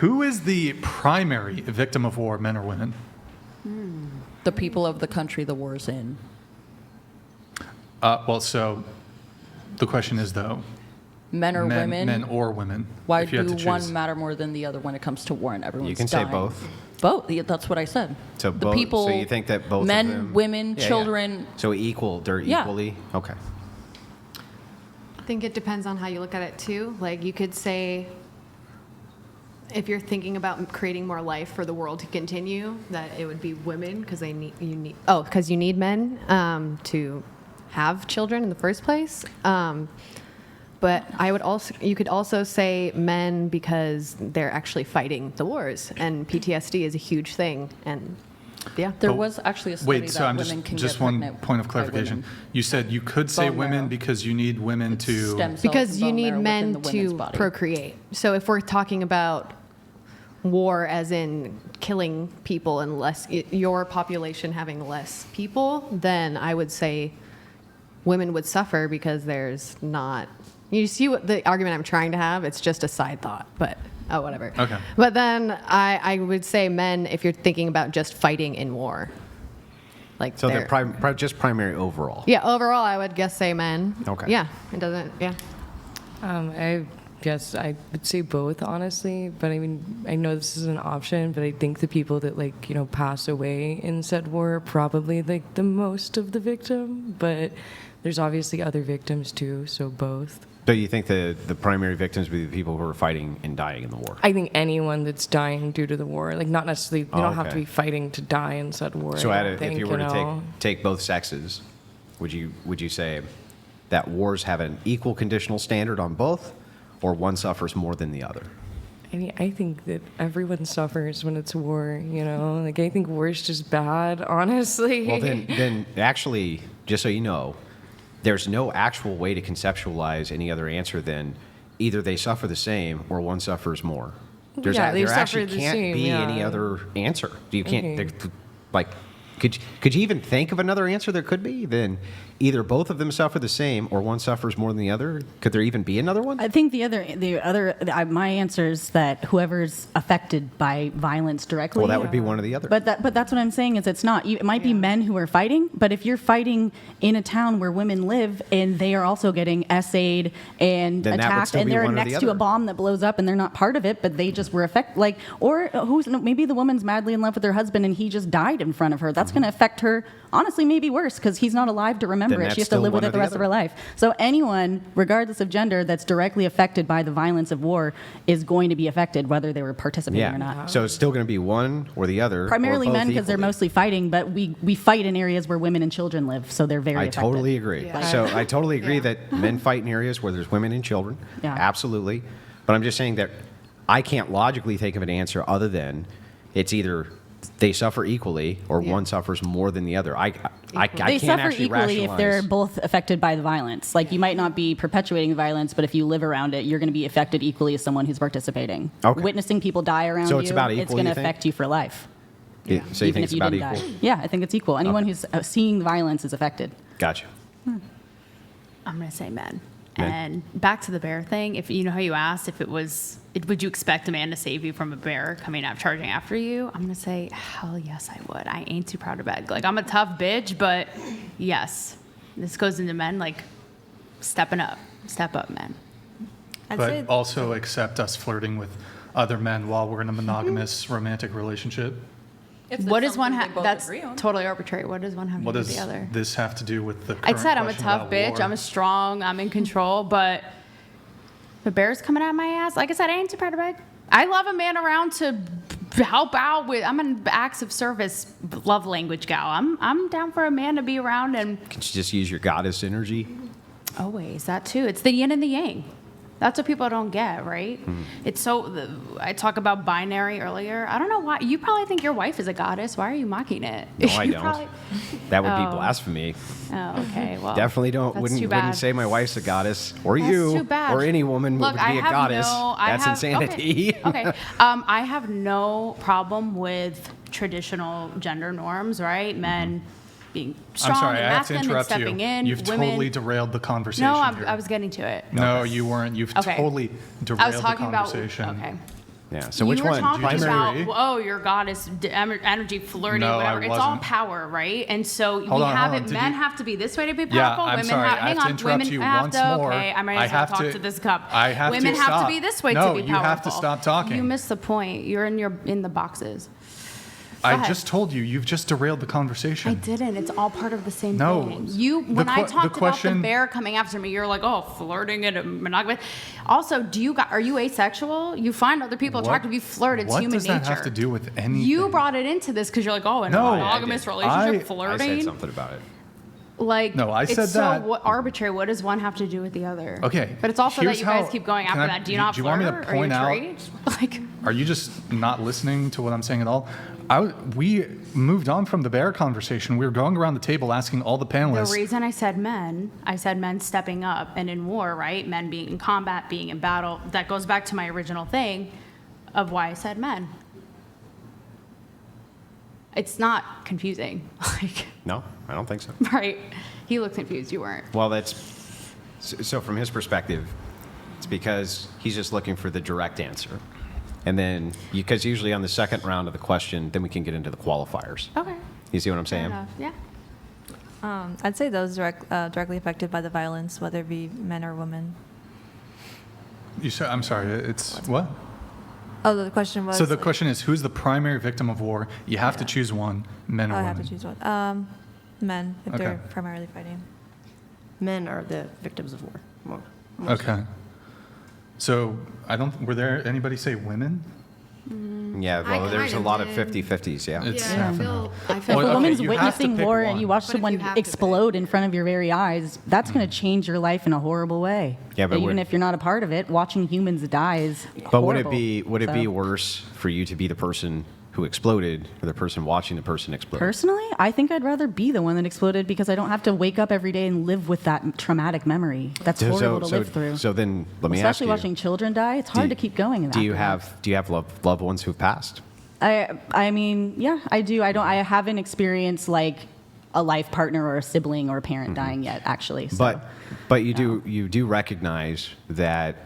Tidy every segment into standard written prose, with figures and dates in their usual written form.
Who is the primary victim of war, men or women? The people of the country the war's in. So the question is, though, Men or women? Men or women. Why if you had do to choose. one matter more than the other when it comes to war and everyone's You can dying? say both. Both. Yeah, that's what I said. So the both. people, So you think that both men, of them, women, Yeah, children. yeah. So equal. They're Yeah. equally. Okay. I think it depends on how you look at it too. Like you could say, if you're thinking about creating more life for the world to continue, that it would be women because because you need men to have children in the first place. But you could also say men because they're actually fighting the wars, and PTSD is a huge thing. And yeah, There was actually a study that I'm women can just get one pregnant point of by clarification. women. You said you could say Bone women marrow. because you need women to. Stem cells because and you bone need marrow within men the women's to body. procreate. So if we're talking about war as in killing people and your population having less people, then I would say women would suffer because there's not. You see what the argument I'm trying to have? It's just a side thought, but whatever. Okay. But then I would say men if you're thinking about just fighting in war. Like So they're just primary overall. yeah, overall I would guess say men. Okay. Yeah, it doesn't. Yeah. I guess I would say both, honestly. But I mean, I know this is an option, but I think the people that pass away in said war are probably the most of the victim. But there's obviously other victims too, so both. So you think the primary victims would be the people who are fighting and dying in the war? I think anyone that's dying due to the war, not necessarily, they don't have to okay. be fighting to die in said war. So I don't if think, you were to know. take both sexes, would you say that wars have an equal conditional standard on both, or one suffers more than the other? I mean, I think that everyone suffers when it's war, I think war is just bad, honestly. Well, then actually, just so you know, there's no actual way to conceptualize any other answer than either they suffer the same or one suffers more. They There suffer actually the can't same, be yeah. any other answer. You can't, Okay. could you even think of another answer there could be? Then either both of them suffer the same or one suffers more than the other. Could there even be another one? I think my answer is that whoever's affected by violence directly. Well, that would be one or the other. But that's what I'm saying is it's not. It might be men who are fighting, but if you're fighting in a town where women live and they are also getting essayed and Then that would attacked, still and be they're one or the next to a other. bomb that blows up and they're not part of it, but they just were affected. Or maybe the woman's madly in love with her husband and he just died in front of her. That's going to affect her. Honestly, maybe worse because he's not alive to remember Then it. that's She has to still live with one it or the the rest of other. her life. So anyone, regardless of gender, that's directly affected by the violence of war is going to be affected, whether they were participating or not. So it's still going to be one or the other. Primarily or both men because they're equally. mostly fighting, but we fight in areas where women and children live, so they're very I affected. totally agree. Yeah. So I totally agree that men fight in areas where there's women and children. Yeah. Absolutely. But I'm just saying that I can't logically think of an answer other than it's either they suffer equally or Yeah. one suffers more than the other. I They can't suffer actually equally if they're rationalize. both affected by the violence. Like you might not be perpetuating the violence, but if you live around it, you're going to be affected equally as someone who's participating. Okay. Witnessing people die around So you, it's about equal, going to you think? affect you for life. Yeah. So you even think if it's you about didn't equal? die. Yeah, I think it's equal. Anyone who's seeing the violence is affected. Gotcha. I'm going to say men. Men. And back to the bear thing, if you know how you asked if would you expect a man to save you from a bear coming out charging after you? I'm going to say, hell yes, I would. I ain't too proud to beg. I'm a tough bitch, but yes. This goes into men, stepping up. Step up, men. But also accept us flirting with other men while we're in a monogamous romantic relationship. If it's What does one something have? they both That's agree on. totally arbitrary. What does one have What to do with does the other? this have to do with the I current said I'm a question tough about bitch. war? I'm a strong. I'm in control. But the bear's coming out my ass. Like I said, I ain't too proud to beg. I love a man around to help out with. I'm an acts of service, love language gal. I'm down for a man to be around and Can you just use your goddess energy? always that too. It's the yin and the yang. That's what people don't get, right? It's so. I talk about binary earlier. I don't know why. You probably think your wife is a goddess. Why are you mocking it? No, I You don't. probably- That would be Oh. blasphemy. Oh, okay. Well, Definitely don't. that's Wouldn't too bad. say my wife's a goddess or That's you too bad. or any woman Look, would I be a have goddess. I That's have- insanity. Okay. I have no problem with traditional gender norms, right? Men being strong I'm sorry, and I have to masculine and interrupt stepping you. in. You've women. totally derailed the conversation No, here. I was getting to it. No, you weren't. You've Okay. totally I derailed was talking the about. conversation. Okay. Yeah. So you which were one? talking Primary. about, oh, your goddess energy flirting, No, I whatever. It's all wasn't. power, right? And so Hold on. Men Did you- have to be this way to be Yeah, powerful. I'm women sorry. have, I have to interrupt women you have once to, more. Okay, I might I as well have talk to- to this cup. I have to women have stop. to be this way No, to be you powerful. have to stop talking. You missed the point. You're in the boxes. I ahead. just told you. You've just derailed the conversation. I didn't. It's all part of the same No. thing. The When I que- talked the about question- the bear coming after me, you're like, oh, flirting and monogamous. Also, are you asexual? You find other people What- attractive. You flirt. It's what human does nature. that have to do with anything? You brought it into this because you're like, oh, in No. a Yeah, I monogamous did. relationship, I flirting. I said something about it. Like, No, I it's said so that. arbitrary. What does one have to do with the other? Okay, But it's also that here's you guys how- keep going can after I- that. Do you not do you want me to flirt? point Are out- you intrigued? Like, Are you just not listening to what I'm saying at all? We moved on from the bear conversation. We were going around the table asking all the the panelists. reason I said men stepping up, and in war, right? Men being in combat, being in battle. That goes back to my original thing of why I said men. It's not confusing. Like, No, I don't think so. right? He looked confused. You weren't. Well, so from his perspective, it's because he's just looking for the direct answer. And then, because usually on the second round of the question, then we can get into the qualifiers. Okay. You see what I'm Fair saying? enough. Yeah. I'd say those directly affected by the violence, whether it be men or women. You said, I'm sorry, it's what? Oh, the question was. So the question is, who's the primary victim of war? You have to choose one, men or I women. have to choose one. Men, if Okay. they're primarily fighting. Men are the victims of war. Okay. So were there anybody say women? Yeah, well, I there's a kinda lot of did. 50-50s, yeah. It's Yeah, half and half. I If feel a okay, woman's you have to witnessing pick war one. and you watch But if you someone have to explode in front of your very eyes, that's going to change your life in a horrible way. Yeah, but even would- if you're not a part of it, watching humans die is But horrible. would it be So, worse for you to be the person who exploded or the person watching the person explode? Personally, I think I'd rather be the one that exploded because I don't have to wake up every day and live with that traumatic memory. That's horrible to live through. So then let me ask Especially you. watching children die, it's hard to keep going. In Do you afterwards. have loved ones who've passed? I mean, yeah, I do. I haven't experienced like a life partner or a sibling or a parent dying yet, actually. So. But you do recognize that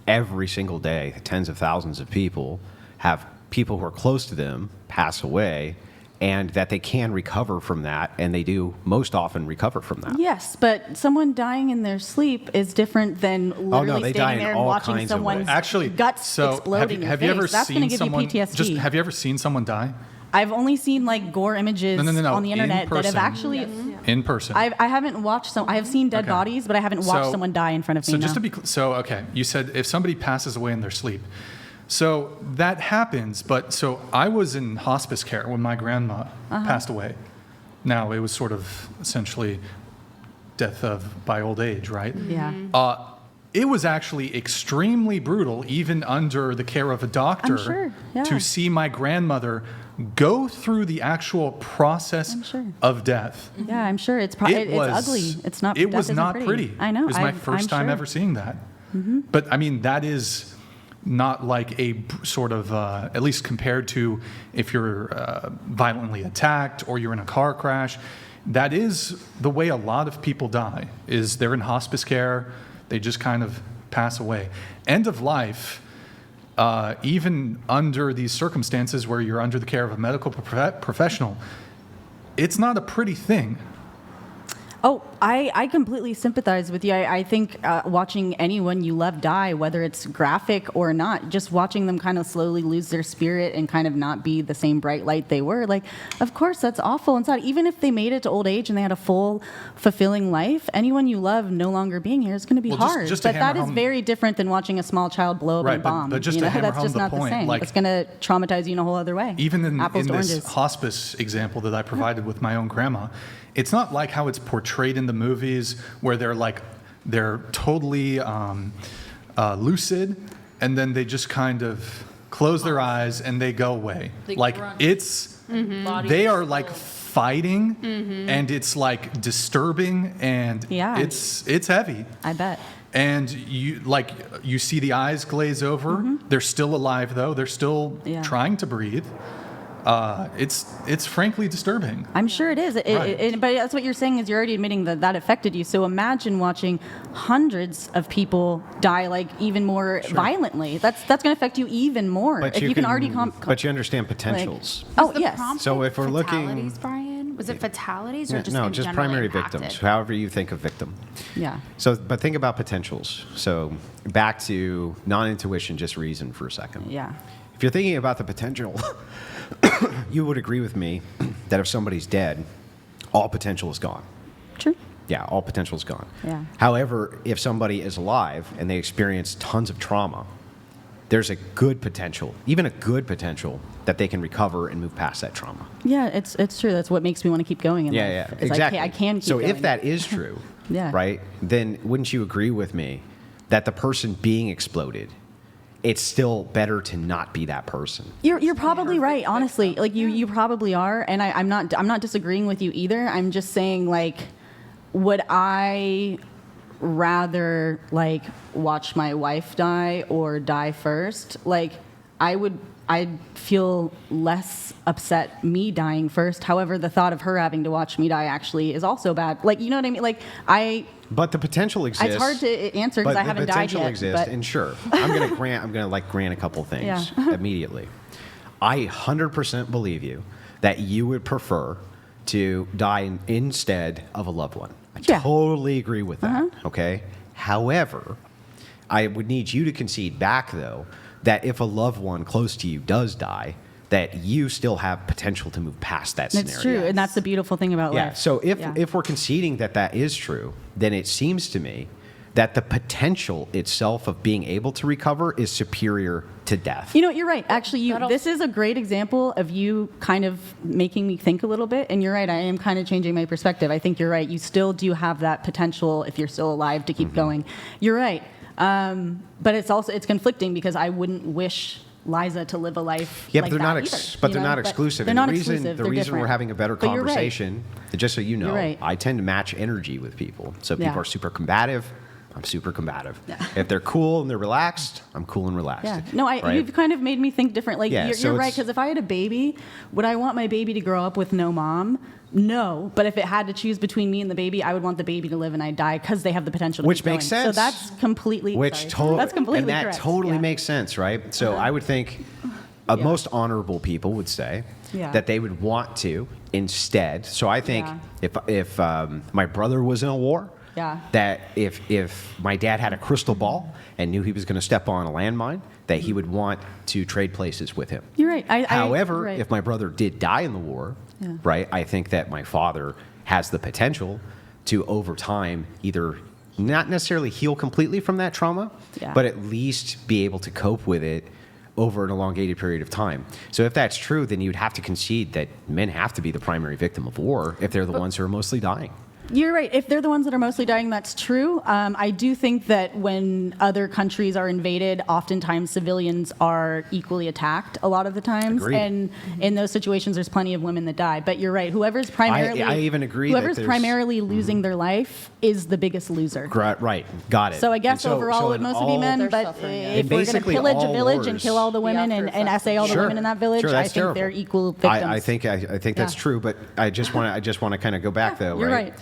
every single day, tens of thousands of people have people who are close to them pass away, and that they can recover from that, and they do most often recover from that. Yes, but someone dying in their sleep is different than literally they die standing in there and all watching kinds of someone's ways. Actually, guts so explode in your have face. you ever That's going seen to give someone? you PTSD. Have you ever seen someone die I've only seen like gore images No, on the in internet that have person. actually. in person? I haven't watched some. I have seen dead Okay. bodies, but I haven't watched So- someone die in front of me. So just no. to be okay, you said if somebody passes away in their sleep. So that happens, but so I was in hospice care when my grandma passed away. Now it was sort of essentially death by old age, right? Yeah. It was actually extremely brutal, even under the care of a doctor, sure, yeah. to see my grandmother go through the actual process I'm sure. of death. Yeah, I'm sure it's it's ugly. It's not. It death was isn't not pretty. I know. It was my I'm 1st time sure. ever seeing that. But I mean, that is not like a sort of, at least compared to if you're violently attacked or you're in a car crash. That is the way a lot of people die. Is they're in hospice care, they just kind of pass away. End of life. Even under these circumstances where you're under the care of a medical professional, it's not a pretty thing. Oh, I completely sympathize with you. I think watching anyone you love die, whether it's graphic or not, just watching them kind of slowly lose their spirit and kind of not be the same bright light they were, like, of course, that's awful and sad. Even if they made it to old age and they had a full, fulfilling life, anyone you love no longer being here is going to be Well, hard. just to But that hammer is home- very different than watching a small child blow up Right, in a bomb. but just you to know, hammer that's home just the not point, the same. like- It's going to traumatize you in a whole other way. Even in Apples to this oranges. hospice example that I provided with my own grandma, it's not like how it's portrayed in the movies where they're totally lucid and then they just kind of close their eyes and they go away. They Like grunt. it's, Body they is are like full. fighting and it's like disturbing and Yeah. it's heavy. I bet. And you see the eyes glaze over. They're still alive though. They're still Yeah. trying to breathe. it's frankly disturbing. I'm sure it is. Right. But that's what you're saying is you're already admitting that that affected you. So imagine watching hundreds of people die like even more violently. That's going to affect you even more. But if you can already but you understand potentials. oh Was the yes. prompt So if we're looking- fatalities, Brian? Was it fatalities or Yeah, just no, in just general primary impacted? victims, however you think of victim. Yeah. So, but think about potentials. So back to non-intuition, just reason for a second. Yeah. If you're thinking about the potential, you would agree with me that if somebody's dead, all potential is gone. True. Yeah, all potential is gone. Yeah. However, if somebody is alive and they experience tons of trauma, there's a good potential, even a good potential, that they can recover and move past that trauma. Yeah, it's true. That's what makes me want to keep going in life. Is exactly. I can keep so going. if that is true, Yeah. right, then wouldn't you agree with me that the person being exploded, it's still better to not be that person? You're probably right, honestly. Like you probably are, and I'm not disagreeing with you either. I'm just saying, like, would I rather like watch my wife die or die first? Like, I'd feel less upset me dying first. However, the thought of her having to watch me die actually is also bad. Like, you know what I mean? Like, But the potential exists. it's hard to answer because But I haven't the died potential yet. exists, but and sure, I'm gonna grant a couple things Yeah. immediately. I 100% believe you that you would prefer to die instead of a loved one. I Yeah. totally agree with that. Okay. However, I would need you to concede back though that if a loved one close to you does die, that you still have potential to move past that scenario. it's true, and that's the beautiful thing about Yeah. life. So Yeah. if we're conceding that that is true, then it seems to me that the potential itself of being able to recover is superior to death. You know, you're right. Actually, this is a great example of you kind of making me think a little bit. And you're right. I am kind of changing my perspective. I think you're right. You still do have that potential if you're still alive to keep going. You're right. But it's conflicting because I wouldn't wish Liza to live a life Yeah, like but they're that not. either, But you they're know? not exclusive. They're And not the reason, exclusive. the They're reason we're different. having a better But you're right. conversation, just so you know, You're right. I tend to match energy with people. So people Yeah. are super combative. I'm super combative. Yeah. If they're cool and they're relaxed, I'm cool and relaxed. Yeah. No, right? you've kind of made me think different. Like, Yeah, so you're right, it's- because if I had a baby, would I want my baby to grow up with no mom? No. But if it had to choose between me and the baby, I would want the baby to live and I die because they have the potential to Which keep makes going. sense. So that's completely that's completely and that correct. totally Yeah. makes sense, right? So I would think most honorable people would say Yeah. that they would want to instead. So I think if my brother was in a war, Yeah. that if my dad had a crystal ball and knew he was going to step on a landmine, that he would want to trade places with him. You're right. However, right. if my brother did die in the war, right, I think that my father has the potential to, over time, either not necessarily heal completely from that trauma, Yeah. but at least be able to cope with it over an elongated period of time. So if that's true, then you'd have to concede that men have to be the primary victim of war if they're the ones who are mostly dying. You're right. If they're the ones that are mostly dying, that's true. I do think that when other countries are invaded, oftentimes civilians are equally attacked a lot of the times. Agreed. And in those situations, there's plenty of women that die. But you're right. Whoever's primarily, I even agree that whoever's there's- primarily losing their life is the biggest loser. Right, got it. So I guess And overall it would in mostly be all- men, They're but suffering, yeah. if we're going to basically pillage a all village and wars. kill all the women after and effects. essay all the Sure. women in that village, Sure, I that's think terrible. they're equal victims. I think that's Yeah. true, but I just want to kind of go back though. You're right.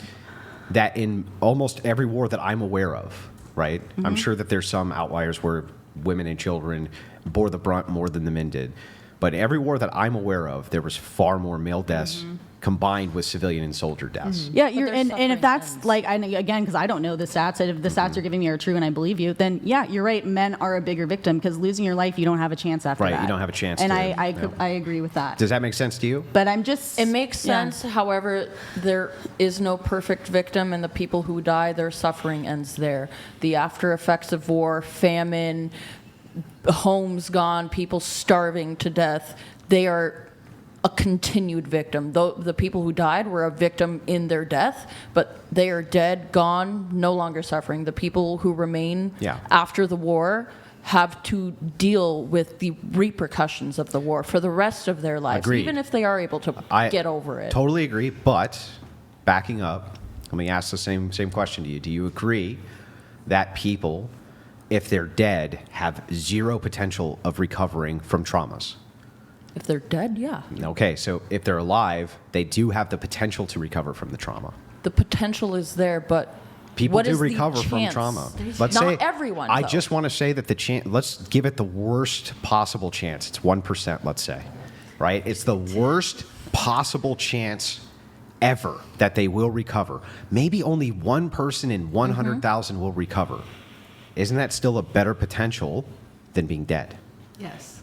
That in almost every war that I'm aware of, right? Mm-hmm. I'm sure that there's some outliers where women and children bore the brunt more than the men did. But every war that I'm aware of, there was far more male deaths combined with civilian and soldier deaths. Yeah, But their and if suffering that's ends. like, again, because I don't know the stats, and if the stats you're giving me are true and I believe you, then yeah, you're right. Men are a bigger victim because losing your life, you don't have a chance after Right, that. you don't have a chance And to, I agree with that. Does that make sense to you? But I'm just. It makes yeah. sense. However, there is no perfect victim, and the people who die, their suffering ends there. The after effects of war, famine, homes gone, people starving to death, they are a continued victim. Though the people who died were a victim in their death, but they are dead, gone, no longer suffering. The people who remain Yeah. after the war have to deal with the repercussions of the war for the rest of their lives, Agreed. even if they are able to get over it. Totally agree. But backing up, let me ask the same question to you. Do you agree that people, if they're dead, have zero potential of recovering from traumas? If they're dead, yeah. Okay, so if they're alive, they do have the potential to recover from the trauma. The potential is there, but People what do is the recover from chance? trauma. Not everyone, I though. just want to say that the chance. Let's give it the worst possible chance. It's 1%. Let's say, right? It's the worst possible chance ever that they will recover. Maybe only one person in 100,000 will recover. Isn't that still a better potential than being dead? Yes.